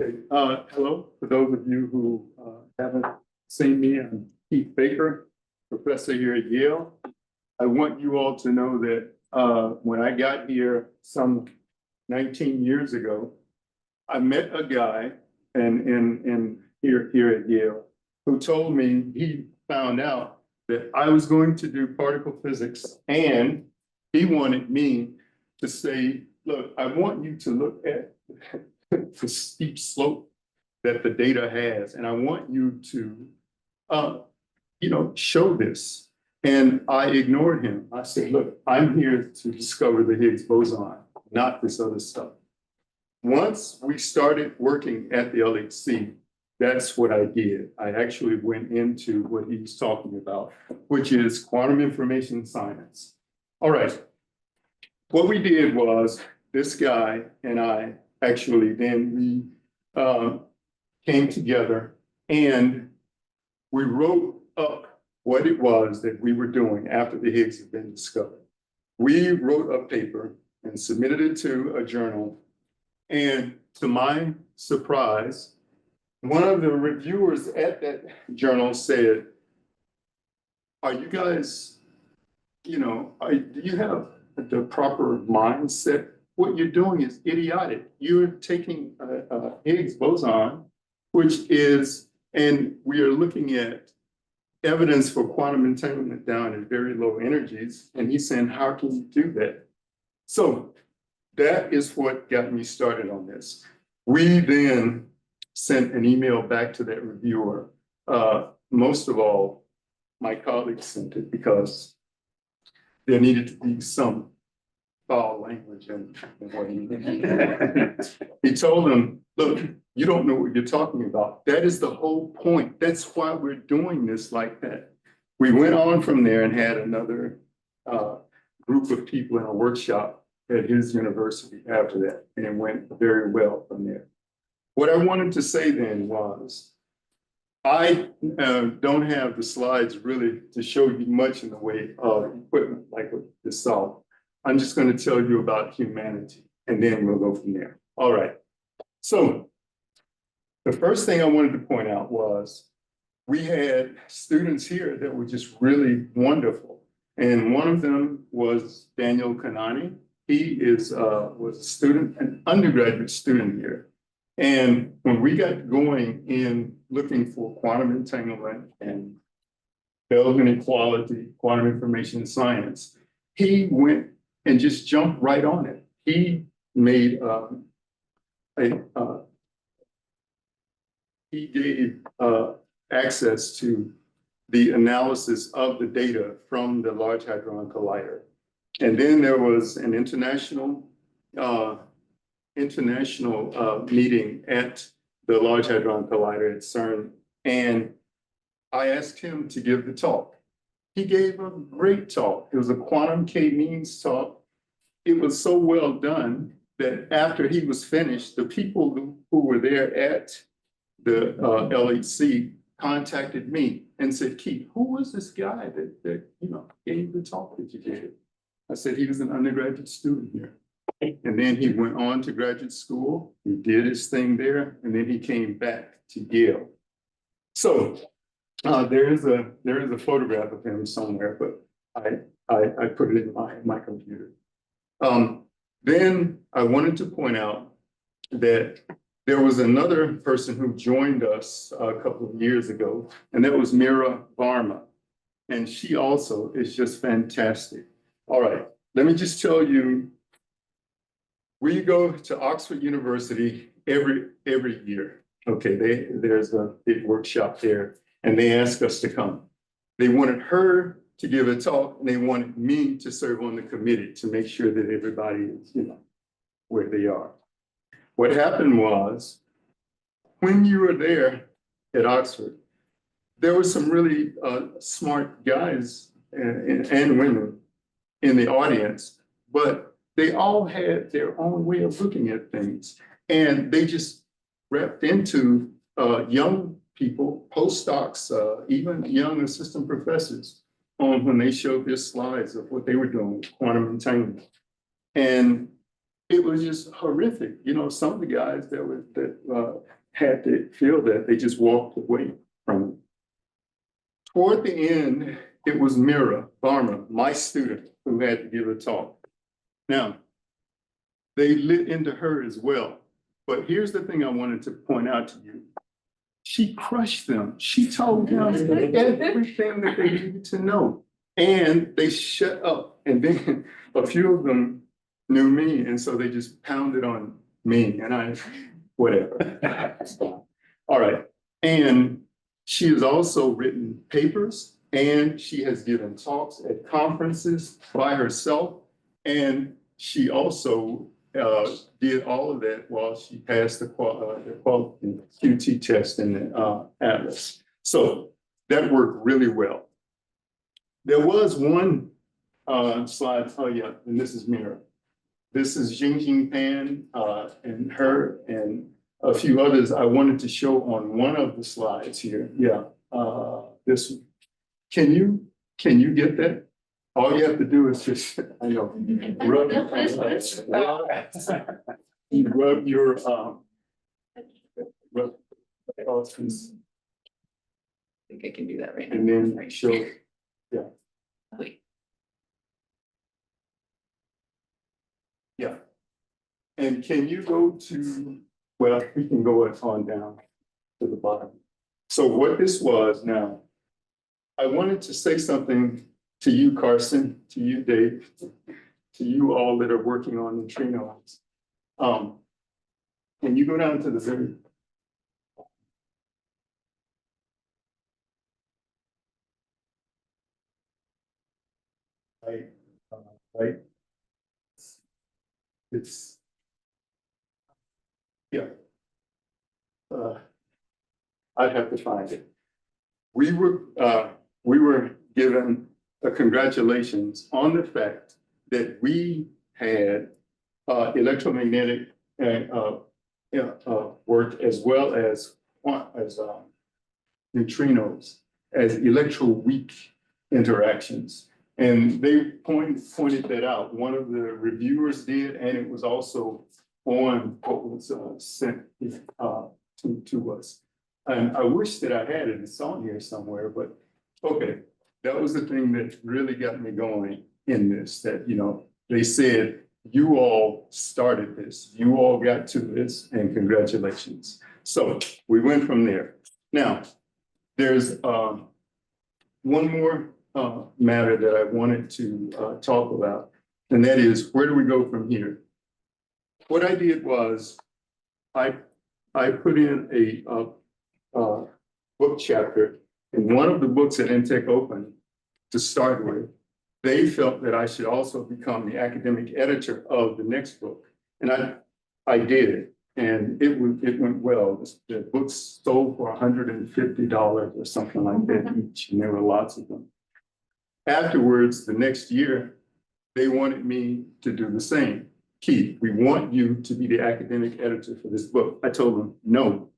Okay, hello, for those of you who haven't seen me, I'm Keith Baker, professor here at Yale. I want you all to know that when I got here some 19 years ago, I met a guy here at Yale who told me he found out that I was going to do particle physics, and he wanted me to say, look, I want you to look at the steep slope that the data has, and I want you to, show this. And I ignored him. I said, look, I'm here to discover the Higgs boson, not this other stuff. Once we started working at the LHC, that's what I did. I actually went into what he was talking about, which is quantum information science. All right. What we did was this guy and I actually then we came together and we wrote up what it was that we were doing after the Higgs had been discovered. We wrote a paper and submitted it to a journal. And to my surprise, one of the reviewers at that journal said, are you guys, do you have the proper mindset? What you're doing is idiotic. You're taking a Higgs boson, which is, and we are looking at evidence for quantum entanglement down at very low energies. And he's saying, how can you do that? So that is what got me started on this. We then sent an email back to that reviewer. Most of all, my colleagues sent it because there needed to be some foul language and what he told them, look, you don't know what you're talking about. That is the whole point. That's why we're doing this like that. We went on from there and had another group of people in a workshop at his university after that, and it went very well from there. What I wanted to say then was, I don't have the slides really to show you much in the way of equipment like what you saw. I'm just going to tell you about humanity, and then we'll go from there. All right. So the first thing I wanted to point out was we had students here that were just really wonderful. And one of them was Daniel Kanani. He was a student, an undergraduate student here. And when we got going in looking for quantum entanglement and Bell's inequality, quantum information science, he went and just jumped right on it. He made he gave access to the analysis of the data from the Large Hadron Collider. And then there was an international meeting at the Large Hadron Collider at CERN, and I asked him to give the talk. He gave a great talk. It was a quantum K-means talk. It was so well done that after he was finished, the people who were there at the LHC contacted me and said, Keith, who was this guy that gave the talk that you gave? I said, he was an undergraduate student here. And then he went on to graduate school. He did his thing there, and then he came back to Yale. So there is a photograph of him somewhere, but I put it in my computer. Then I wanted to point out that there was another person who joined us a couple of years ago, and that was Mira Varma. And she also is just fantastic. All right, let me just tell you, we go to Oxford University every year. Okay, there's a big workshop there, and they ask us to come. They wanted her to give a talk, and they wanted me to serve on the committee to make sure that everybody is, where they are. What happened was, when you were there at Oxford, there were some really smart guys and women in the audience, but they all had their own way of looking at things. And they just wrapped into young people, postdocs, even young assistant professors, when they showed their slides of what they were doing with quantum entanglement. And it was just horrific. You know, some of the guys that had to feel that, they just walked away from it. Toward the end, it was Mira Barma, my student, who had to give a talk. Now, they lit into her as well. But here's the thing I wanted to point out to you. She crushed them. She told them everything that they needed to know. And they shut up. And then a few of them knew me. And so they just pounded on me. And I, whatever. All right. And she has also written papers. And she has given talks at conferences by herself. And she also did all of that while she passed the QT test in the Atlas. So that worked really well. There was one slide, oh yeah, and this is Mira. This is Jingjing Pan and her and a few others I wanted to show on one of the slides here. Yeah, this one. Can you get that? All you have to do is just, I know, rub your, rub, I think I can do that right now. and then show, yeah, Wait. yeah. And can you go to, well, we can go on down to the bottom. So what this was now, I wanted to say something to you, Carson, to you, Dave, to you all that are working on neutrinos. Can you go down to the very right, right? It's yeah. I'd have to find it. We were given a congratulations on the fact that we had electromagnetic work as well as neutrinos as electroweak interactions. And they pointed that out. One of the reviewers did, and it was also on what was sent to us. And I wish that I had it. It's on here somewhere, but okay. That was the thing that really got me going in this, that, you know, they said, you all started this, you all got to this, and congratulations. So we went from there. Now, there's one more matter that I wanted to talk about, and that is, where do we go from here? What I did was, I put in a book chapter in one of the books at Intech Open to start with. They felt that I should also become the academic editor of the next book. And I did it, and it went well. The books sold for $150 or something like that each, and there were lots of them. Afterwards, the next year, they wanted me to do the same. Keith, we want you to be the academic editor for this book. I told them, no,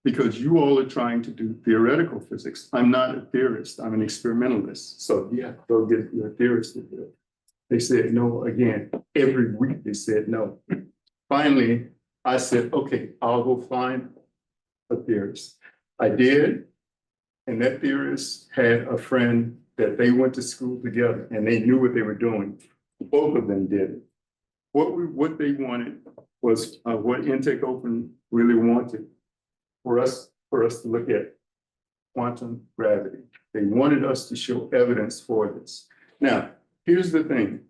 because you all are trying to do theoretical physics. I'm not a theorist, I'm an experimentalist. So you have to go get your theorist to do it. They said no again. Every week they said no. Finally, I said, okay, I'll go find a theorist. I did, and that theorist had a friend that they went to school together and they knew what they were doing. Both of them did it. What they wanted was what Intech Open really wanted, for us to look at quantum gravity. They wanted us to show evidence for this. Now, here's the thing.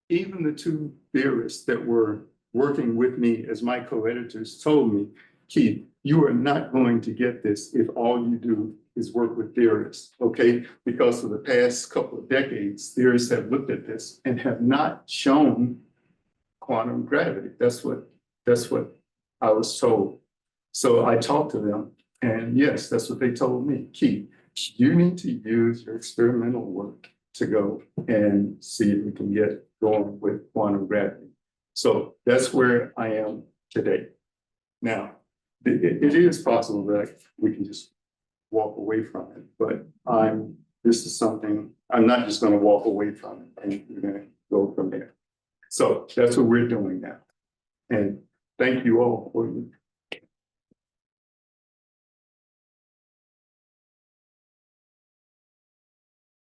Even the two theorists that were working with me as my co-editors told me, Keith, you are not going to get this if all you do is work with theorists, okay? Because for the past couple of decades, theorists have looked at this and have not shown quantum gravity. That's what I was told. So I talked to them, and yes, that's what they told me. Keith, you need to use your experimental work to go and see if we can get going with quantum gravity. So that's where I am today. Now, it is possible that we can just walk away from it, but this is something, I'm not just going to walk away from it, and we're going to go from there. So that's what we're doing now. And thank you all for your